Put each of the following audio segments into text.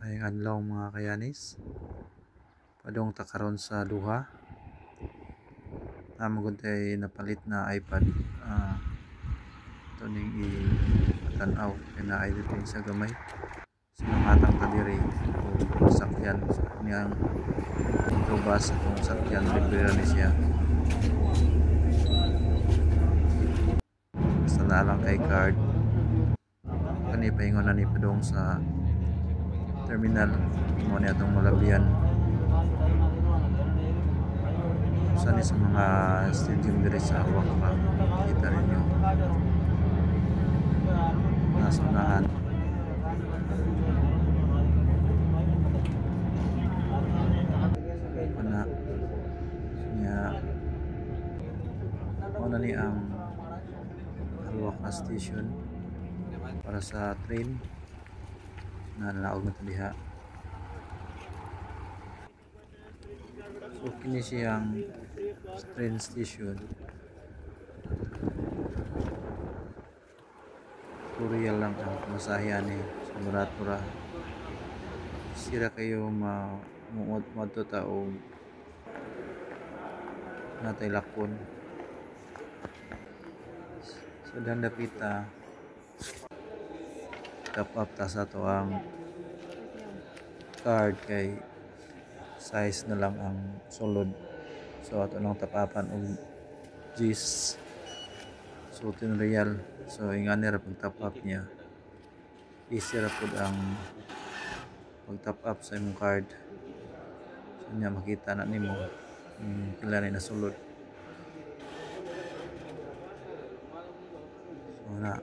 Ayong adlaw mga kayanis, padung ta karon sa duha namagod ay napalit na iPad. Ito ning ipatanaw kay naay dito sa gamay sinumatang ta diri o sakyan sa niyang trubas atong sakyan libre ni siya basta na lang kay card kani paingon na ni padung sa terminal mo ni atong malabian sa mga stadium diri sa Wakma. Kita rin yung nasa unahan na niya una ni ang Alwak na station para sa train na nalaog na diha. So kini siyang train station. Tutorial lang ang masahihan ni sa Muratura. Sira kayo muot ta o natay lakon. So dandapita top up ta sa to ang card kay size na lang ang sulod. So ato nang tapapan og G's. So 10 real. So ingani ra pag top up niya. Easy ra pud ang pag top up sa imong card. So niya makita na nimo pila na nasulod. So na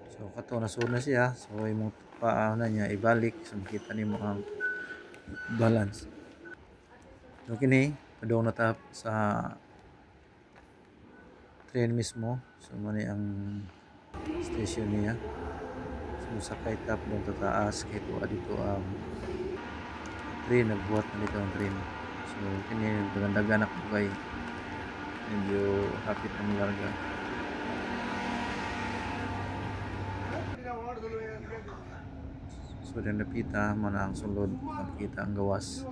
so kato nasulod na siya. So imong paano niya ibalik so makita nimo ang balance. So kini padung na ta sa train mismo. So mani ang station niya. So sakay ta padung ta taas kay tuwa dito ang train nagbuhat na dito ang train. So kini dagan-dagan ako kay medyo hapit ang larga. So din napita mo na ang sulod makita ang gawas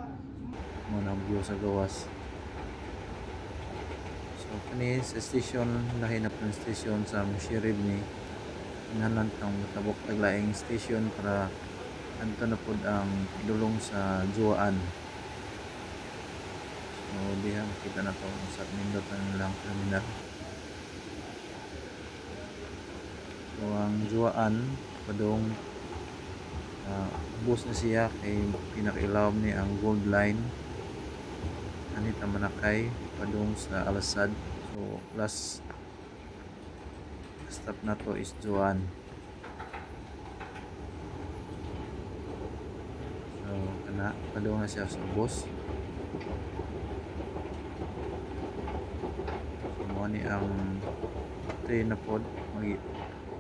mo na ang view sa gawas. So kani sa station nahinap ng station sa Mushirib ni inanan tang matabok taglaing station para anto na pud ang dulong sa Juan. So diha makita na to sa nindot na lang terminal. So ang Juan padung bus na siya kay pinakilawom ni ang Gold Line anita manakay padung sa Alasad. So last stop na to is Juan. So kana padung na siya sa bus. So mo ni ang train na pod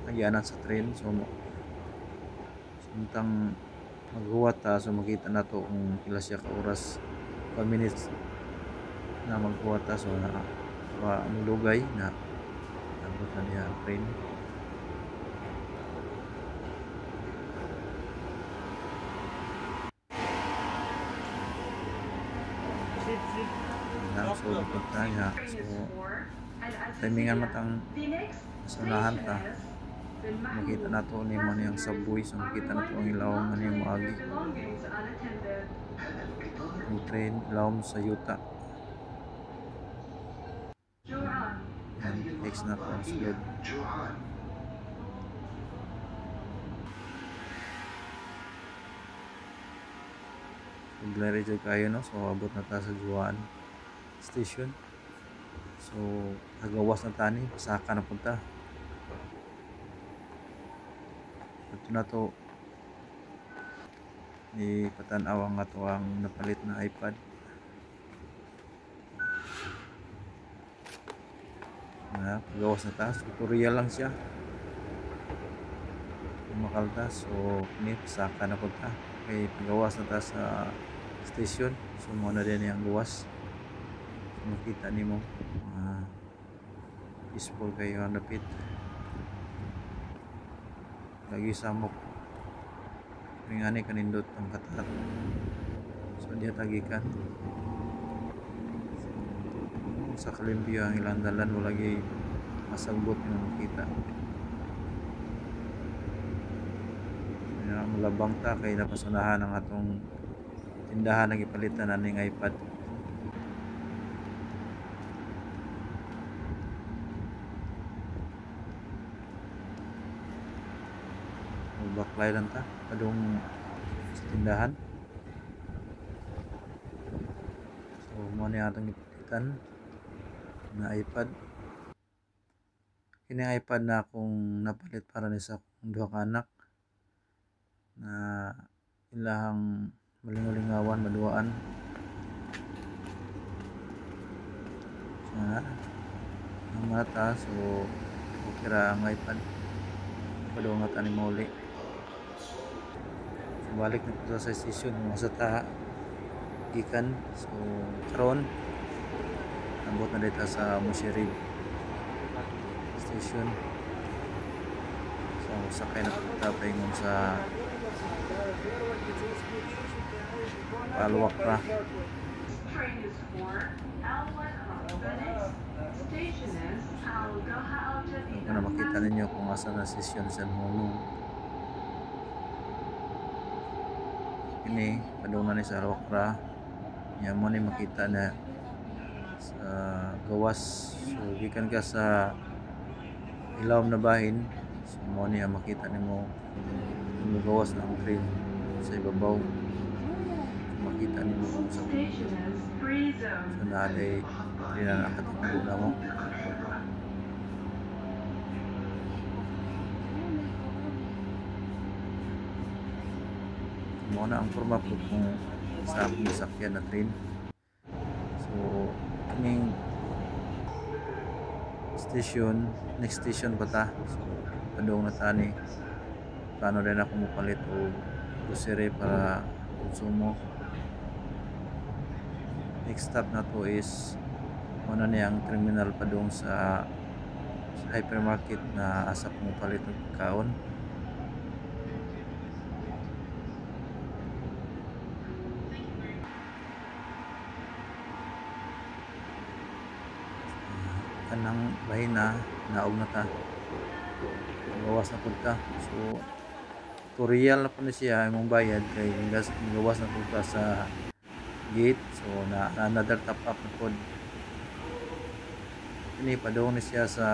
magianan sa train. So samtang maghuwat ta so makita na to kung pila siya ka oras 5 minutes na maghuwat ta so na ang lugay na abot na niya ang train. So likod ta niya. So timingan matang sa unahan ta makita na to nimo niyang subway. So makita na to ang ilawom na nimo agi ang train ilawom sa yuta. And next na po ang sulod. Glare dyan kayo no. So abot na ta sa Juan station. So nagawas na tani pasaka na punta. Ito na to ipatanaw ang ato ang napalit na iPad. Pagawas na ta. So tutorial lang siya makalta. So ini pasaka na punta kay pagawas na ta sa station. So mo na din yung gawas. So makita nimo peaceful kayo ang lapit. lagi samok ringani kanindot ang katat, so dia tagikan sa kalimpyo ang ilang dalan mo lagi masagbot nga makita. Malabang ta kay napasunahan ang atong tindahan nagipalitan aning iPad. Baklay lang ta padung sa tindahan. So mo ni atong ipalitan na iPad. Kini iPad na akong napalit para ni sa akong duha ka anak na ilahang malingaw-lingawan maduaan. So ang mata, so okay ra ang iPad padungat ani mauli. So balik na po sa station mga sa ta gikan. So karon nabot na dito sa Musirib station. So sakay na punta paingon sa Paluwak ra. Ano makita ninyo kung asa na station sa Honong. Ini padung na ni sa Paluwak ra. Yan mo ni makita na sa gawas. So gikan ka sa ilawom na bahin, so mo ni makita nimo ang gawas ng train sa ibabaw. So, makita nimo kung sa so naalay nakatagbo na mo. Mo na ang forma po kung sa akong sakyan na train. So kining station, next station pa ta. So padung na tani. Plano rin ako mupalit o grocery para konsumo. Next stop na to is muna niyang terminal padung sa hypermarket na asa ko mupalit og kaon. Kanang bahin na naog na ta, gawas na punta. So tutorial na po na siya imong bayad kay gawas na punta sa gate. So na another top up na pod ini padung ni siya sa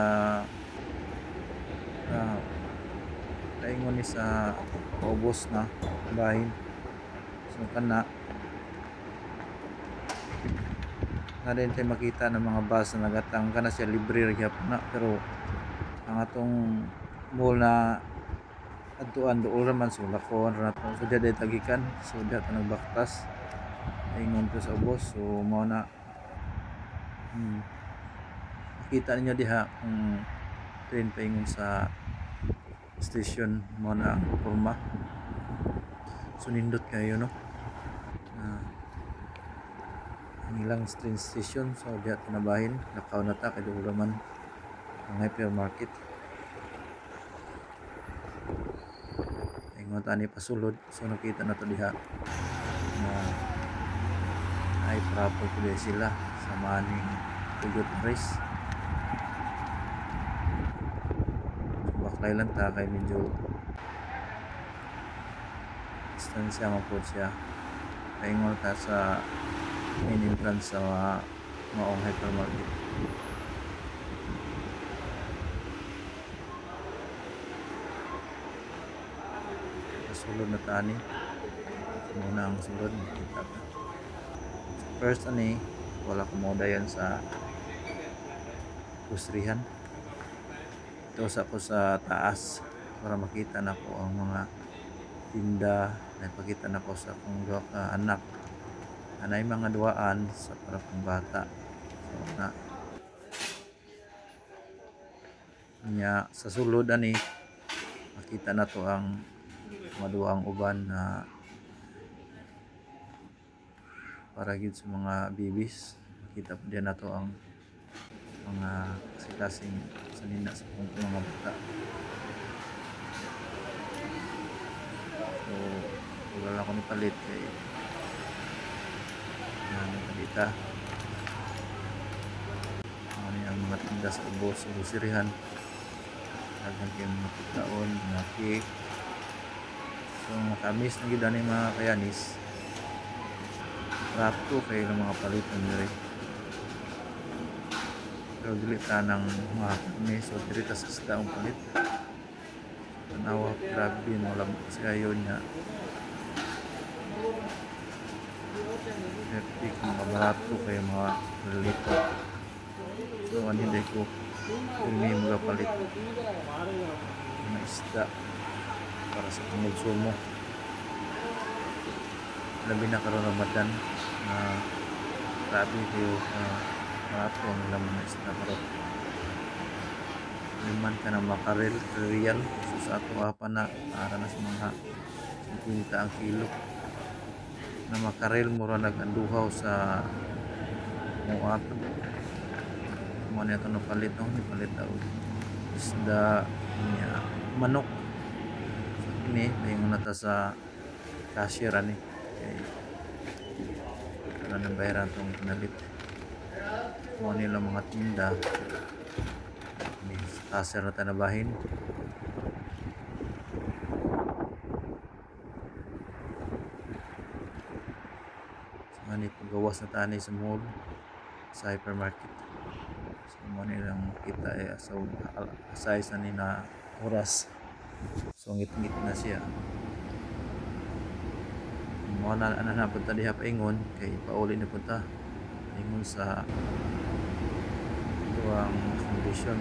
taingon ni sa paubos na bahin. So kana na din tayo makita ng mga bus na nagatang kana siya libre gyapon na, pero ang atong mall na adtuan dool raman so lakon ra to. So dili tagikan, so dili nagbaktas ingon to sa ubos. So mao na makita ninyo diha kung train paingon sa station mo na ang forma. So nindot kayo no ang ilang train station. So diha tinabahin lakaw na ta kay duol man ang hypermarket. Ingon tani pasulod. So nakita na to diha na ay trapo pud sila sa maning tugot race. Baklay lang ta kay medyo distansya man po siya. Paingon ta sa main entrance sa maong hypermarket. Sulod na tani muna ang sulod makita ta. First ani wala ko mo dayon sa kusrihan. Ito sa ko sa taas para makita na ko ang mga tinda na ipakita na ko sa akong duha ka anak. Anay mga duaan sa para pang bata. So na nya sa sulod ani makita na to ang maduang uban na para gid sa mga babies. Makita po din na to ang mga kasing sanina sa mga bata. palit kay nagkita ano yung mga tinda sa ubos sa groceryhan daghang kay mga pagkaon mga cake so makamis na gid ani mga kayanis rato kay ng mga paliton diri pero dili tanang mga kami so diri ta sa isdaong palit tanawa grabe wala sayo niya Hefty kung barato kay mga lito so hindi ko hindi mga palit na isda para sa konsumo labi na karon Ramadan na grabe kayo barato ang ilang mga isda karon liman ka ng makarel real so sa ato apa na para na sa mga 50 ang kilo na makarel mura nag-anduhaw sa mga ato mo na ito napalit no palit daw isda niya manok so ini yung nata sa cashier ani kay ano nang bayaran tong pinalit mo nila mga tinda ni sa cashier na tanabahin ani pagawas na tani sa mall sa hypermarket so mo nilang kita so size na ni na oras so ngit-ngit na siya mo na punta diha paingon kay pauli na punta ingon sa tuwang condition